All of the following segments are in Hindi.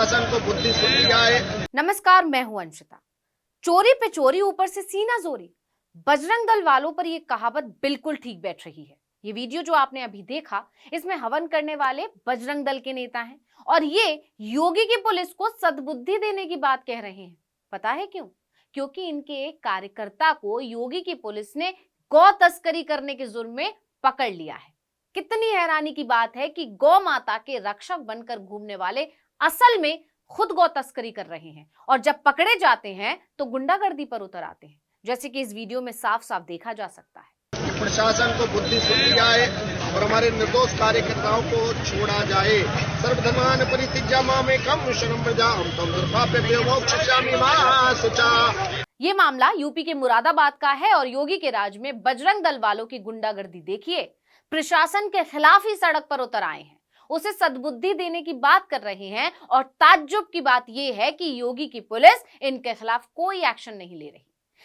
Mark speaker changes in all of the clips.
Speaker 1: प्रशासन को बुद्धि सुनी जाए।
Speaker 2: नमस्कार, मैं हूं अंशिता। चोरी पे चोरी, ऊपर से सीना जोरी। बजरंग दल वालों पर यह कहावत बिल्कुल ठीक बैठ रही है। ये वीडियो जो आपने अभी देखा, इसमें हवन करने वाले बजरंग दल के नेता हैं और ये योगी की पुलिस को सद्बुद्धि देने की बात कह रहे हैं। पता है क्यों? क्योंकि इनके एक कार्यकर्ता को योगी की पुलिस ने गौ तस्करी करने के जुर्म में पकड़ लिया है। कितनी हैरानी की बात है कि गौ माता के रक्षक बनकर घूमने वाले असल में खुद गौ तस्करी कर रहे हैं और जब पकड़े जाते हैं तो गुंडागर्दी पर उतर आते हैं, जैसे कि इस वीडियो में साफ साफ देखा जा सकता है।
Speaker 1: प्रशासन को बुद्धि सुनी जाए और हमारे निर्दोष कार्यकर्ताओं को छोड़ा जाए। सर्वधर्मान् परित्यज्य मामेकं शरणं व्रजामि तं दुर्पापेभ्यो मोक्षयिष्यामि मा शुचा।
Speaker 2: ये मामला यूपी के मुरादाबाद का है और योगी के राज में बजरंग दल वालों की गुंडागर्दी देखिए। प्रशासन के खिलाफ ही सड़क पर उतर आए हैं, उसे सद्बुद्धि देने की बात कर रहे हैं और ताज्जुब की बात यह है कि योगी की पुलिस इनके खिलाफ कोई एक्शन नहीं ले रही,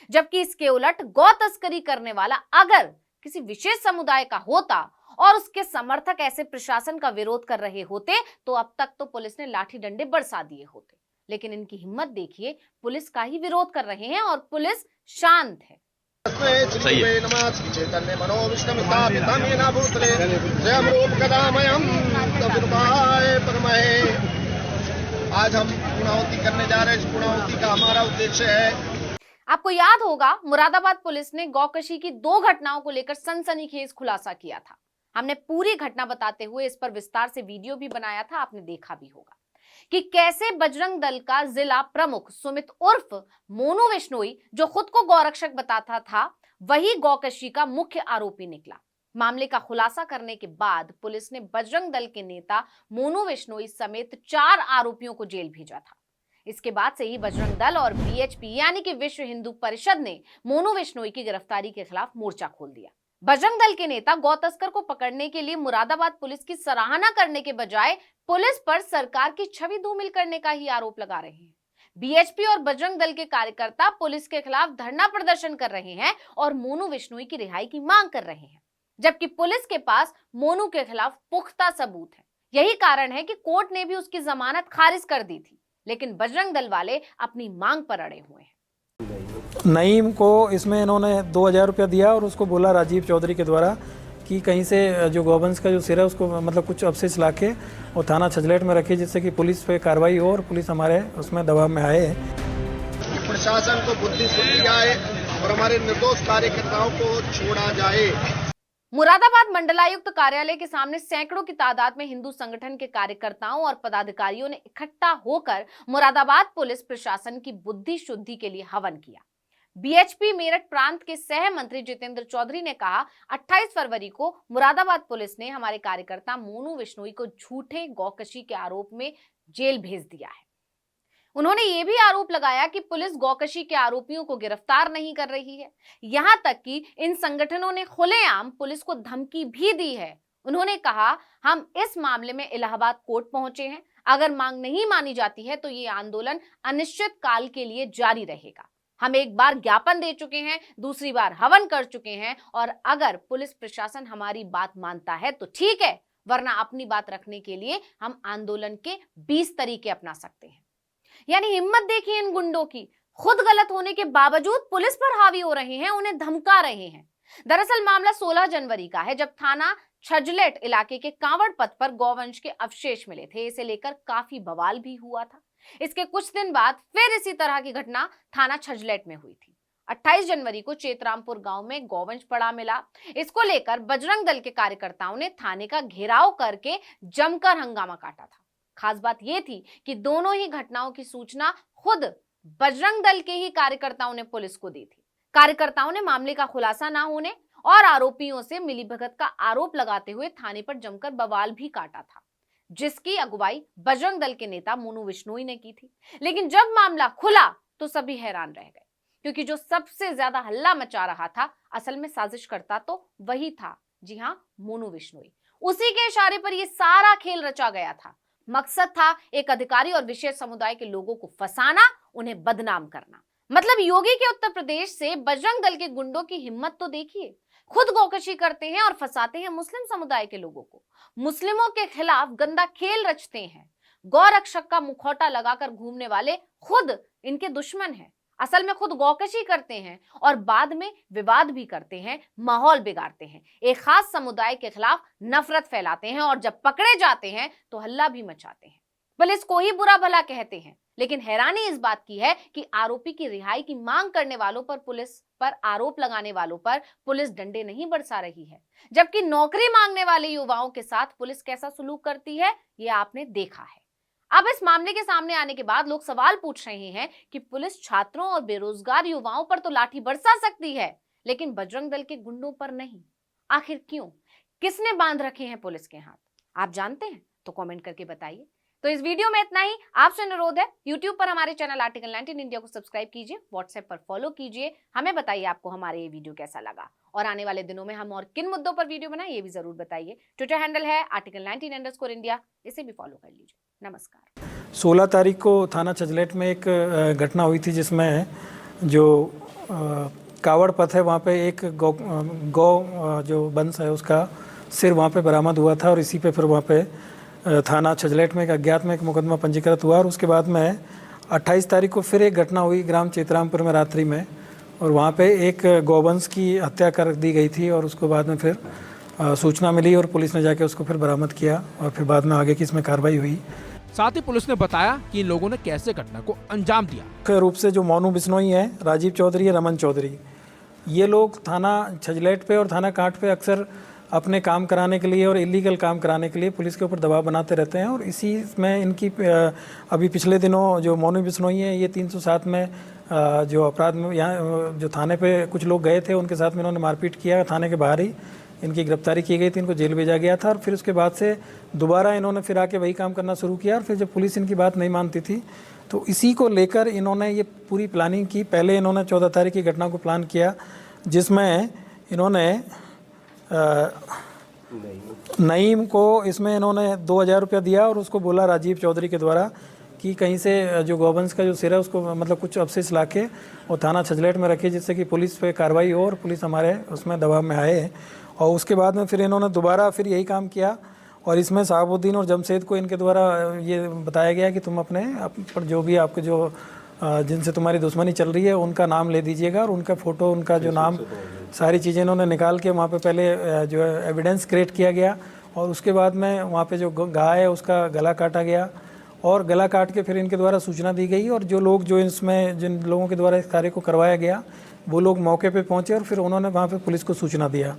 Speaker 2: जबकि इसके उलट गौ तस्करी करने वाला अगर किसी विशेष समुदाय का होता और उसके समर्थक ऐसे प्रशासन का विरोध कर रहे होते तो अब तक तो पुलिस ने लाठी डंडे बरसा दिए होते। लेकिन इनकी हिम्मत देखिए, पुलिस का ही विरोध कर रहे हैं और पुलिस शांत है।
Speaker 1: आज हम पूर्णाहुति करने जा रहे हैं। इस पूर्णाहुति का हमारा उद्देश्य है।
Speaker 2: आपको याद होगा, मुरादाबाद पुलिस ने गौकशी की 2 घटनाओं को लेकर सनसनीखेज खुलासा किया था। हमने पूरी घटना बताते हुए इस पर विस्तार से वीडियो भी बनाया था, आपने देखा भी होगा कि कैसे बजरंग दल का जिला प्रमुख सुमित उर्फ मोनू विश्नोई, जो खुद को गौरक्षक बताता था, वही गौकशी का मुख्य आरोपी निकला। मामले का खुलासा करने के बाद पुलिस ने बजरंग दल के नेता मोनू विश्नोई समेत 4 आरोपियों को जेल भेजा था। इसके बाद से ही बजरंग दल और बीएचपी यानी कि विश्व हिंदू परिषद ने मोनू विश्नोई की गिरफ्तारी के खिलाफ मोर्चा खोल दिया। बजरंग दल के नेता गौ तस्कर को पकड़ने के लिए मुरादाबाद पुलिस की सराहना करने के बजाय पुलिस पर सरकार की छवि धूमिल करने का ही आरोप लगा रहे हैं। बीएचपी और बजरंग दल के कार्यकर्ता पुलिस के खिलाफ धरना प्रदर्शन कर रहे हैं और मोनू विश्नोई की रिहाई की मांग कर रहे हैं, जबकि पुलिस के पास मोनू के खिलाफ पुख्ता सबूत है। यही कारण है कि कोर्ट ने भी उसकी जमानत खारिज कर दी थी, लेकिन बजरंग दल वाले अपनी मांग पर अड़े हुए हैं।
Speaker 3: नईम को इसमें इन्होंने 2000 रुपया दिया और उसको बोला राजीव चौधरी के द्वारा कि कहीं से जो गौवंश का जो सिर है उसको मतलब कुछ अवशेष लाके और थाना छजलेट में रखे, जिससे कि पुलिस पे कार्रवाई हो और पुलिस हमारे उसमें दबाव में आए।
Speaker 1: प्रशासन को बुद्धि सुनी जाए और हमारे निर्दोष कार्यकर्ताओं को छोड़ा जाए।
Speaker 2: मुरादाबाद मंडलायुक्त कार्यालय के सामने सैकड़ों की तादाद में हिंदू संगठन के कार्यकर्ताओं और पदाधिकारियों ने इकट्ठा होकर मुरादाबाद पुलिस प्रशासन की बुद्धि शुद्धि के लिए हवन किया। बीएचपी मेरठ प्रांत के सह मंत्री जितेंद्र चौधरी ने कहा, 28 फरवरी को मुरादाबाद पुलिस ने हमारे कार्यकर्ता मोनू विश्नोई को झूठे गौकशी के आरोप में जेल भेज दिया है। उन्होंने ये भी आरोप लगाया कि पुलिस गौकशी के आरोपियों को गिरफ्तार नहीं कर रही है। यहां तक कि इन संगठनों ने खुलेआम पुलिस को धमकी भी दी है। उन्होंने कहा, हम इस मामले में इलाहाबाद कोर्ट पहुंचे हैं, अगर मांग नहीं मानी जाती है तो ये आंदोलन अनिश्चित काल के लिए जारी रहेगा। हम एक बार ज्ञापन दे चुके हैं, दूसरी बार हवन कर चुके हैं और अगर पुलिस प्रशासन हमारी बात मानता है तो ठीक है, वरना अपनी बात रखने के लिए हम आंदोलन के 20 तरीके अपना सकते हैं। यानी हिम्मत देखिए इन गुंडों की, खुद गलत होने के बावजूद पुलिस पर हावी हो रहे हैं, उन्हें धमका रहे हैं। दरअसल मामला 16 जनवरी का है, जब थाना छजलेट इलाके के कांवड़ पथ पर गौवंश के अवशेष मिले थे। इसे लेकर काफी बवाल भी हुआ था। इसके कुछ दिन बाद फिर इसी तरह की घटना थाना छजलेट में हुई थी। 28 जनवरी को चेतरामपुर गांव में गौवंश पड़ा मिला। इसको लेकर बजरंग दल के कार्यकर्ताओं ने थाने का घेराव करके जमकर हंगामा काटा था। खास बात यह थी कि दोनों ही घटनाओं की सूचना खुद बजरंग दल के ही कार्यकर्ताओं ने पुलिस को दी थी। कार्यकर्ताओं ने मामले का खुलासा ना होने और आरोपियों से मिलीभगत का आरोप लगाते हुए थाने पर जमकर बवाल भी काटा था, जिसकी अगुवाई बजरंग दल के नेता मोनू विश्नोई ने की थी। लेकिन जब मामला खुला तो सभी हैरान रह गए, क्योंकि जो सबसे ज्यादा हल्ला मचा रहा था असल में साजिश करता तो वही था। जी हां, मोनू विश्नोई। उसी के इशारे पर यह सारा खेल रचा गया था। मकसद था एक अधिकारी और विशेष समुदाय के लोगों को फंसाना, उन्हें बदनाम करना। मतलब योगी के उत्तर प्रदेश से बजरंग दल के गुंडों की हिम्मत तो देखिए, खुद गौकशी करते हैं और फंसाते हैं मुस्लिम समुदाय के लोगों को। मुस्लिमों के खिलाफ गंदा खेल रचते हैं। गौरक्षक का मुखौटा लगाकर घूमने वाले खुद इनके दुश्मन हैं। असल में खुद गौकशी करते हैं और बाद में विवाद भी करते हैं, माहौल बिगाड़ते हैं, एक खास समुदाय के खिलाफ नफरत फैलाते हैं और जब पकड़े जाते हैं तो हल्ला भी मचाते हैं। पुलिस को ही बुरा भला कहते हैं, लेकिन हैरानी इस बात की है कि आरोपी की रिहाई की मांग करने वालों पर, पुलिस पर आरोप लगाने वालों पर पुलिस डंडे नहीं बरसा रही है, जबकि नौकरी मांगने वाले युवाओं के साथ पुलिस कैसा सुलूक करती है ये आपने देखा है। अब इस मामले के सामने आने के बाद लोग सवाल पूछ रहे हैं कि पुलिस छात्रों और बेरोजगार युवाओं पर तो लाठी बरसा सकती है, लेकिन बजरंग दल के गुंडों पर नहीं। आखिर क्यों? किसने बांध रखे हैं पुलिस के हाथ? आप जानते हैं तो कमेंट करके बताइए। तो इस वीडियो में इतना ही। आपसे अनुरोध है, YouTube पर हमारे चैनल आर्टिकल 19 इंडिया को सब्सक्राइब कीजिए, WhatsApp पर फॉलो कीजिए। हमें बताइए आपको हमारे ये वीडियो कैसा लगा और आने वाले दिनों में हम और किन मुद्दों पर वीडियो बनाएं ये भी जरूर बताइए। ट्विटर हैंडल है article19_India, इसे भी फॉलो कर लीजिए। नमस्कार।
Speaker 3: 16 तारीख को थाना छजलेट में एक घटना हुई थी जिसमें जो कावड़ पथ है वहाँ पे एक गौ जो वंश है उसका सिर वहाँ पे बरामद हुआ था और इसी पे फिर वहाँ पे थाना छजलेट में एक अज्ञात में एक मुकदमा पंजीकृत हुआ और उसके बाद में 28 तारीख को फिर एक घटना हुई ग्राम चेतरामपुर में रात्रि में, और वहाँ पे एक गौवंश की हत्या कर दी गई थी और उसको बाद में फिर सूचना मिली और पुलिस ने जाके उसको फिर बरामद किया और फिर बाद में आगे की इसमें कार्रवाई हुई।
Speaker 4: साथ ही पुलिस ने बताया कि इन लोगों ने कैसे घटना को अंजाम दिया।
Speaker 3: मुख्य रूप से जो मोनू बिश्नोई है, राजीव चौधरी है, रमन चौधरी, ये लोग थाना छजलेट पे और थाना कांट पे अक्सर अपने काम कराने के लिए और इलीगल काम कराने के लिए पुलिस के ऊपर दबाव बनाते रहते हैं। और इसी में इनकी अभी पिछले दिनों जो मोनू बिश्नोई है ये 307 में जो अपराध में यहाँ जो थाने पे कुछ लोग गए थे उनके साथ में इन्होंने मारपीट किया, थाने के बाहर ही इनकी गिरफ्तारी की गई थी, इनको जेल भेजा गया था और फिर उसके बाद से दोबारा इन्होंने फिर आके वही काम करना शुरू किया और फिर जब पुलिस इनकी बात नहीं मानती थी तो इसी को लेकर इन्होंने ये पूरी प्लानिंग की। पहले इन्होंने 14 तारीख की घटना को प्लान किया जिसमें इन्होंने नईम को इसमें इन्होंने 2000 रुपया दिया और उसको बोला राजीव चौधरी के द्वारा कि कहीं से जो गौवंश का जो सिर है उसको मतलब कुछ अवशेष लाके और थाना छजलेट में रखे जिससे कि पुलिस पे कार्रवाई हो और पुलिस हमारे उसमें दबाव में आए। और उसके बाद में फिर इन्होंने दोबारा फिर यही काम किया और इसमें साहबुद्दीन और जमशेद को इनके द्वारा ये बताया गया कि तुम अपने पर जो भी आपके जो जिनसे तुम्हारी दुश्मनी चल रही है उनका नाम ले दीजिएगा और उनका फ़ोटो, उनका जो नाम, सारी चीज़ें इन्होंने निकाल के वहाँ पे पहले जो है एविडेंस क्रिएट किया गया और उसके बाद में वहाँ पे जो गाय है उसका गला काटा गया और गला काट के फिर इनके द्वारा सूचना दी गई और जो लोग जो इसमें जिन लोगों के द्वारा इस कार्य को करवाया गया वो लोग मौके पे पहुंचे और फिर उन्होंने वहाँ पे पुलिस को सूचना दिया।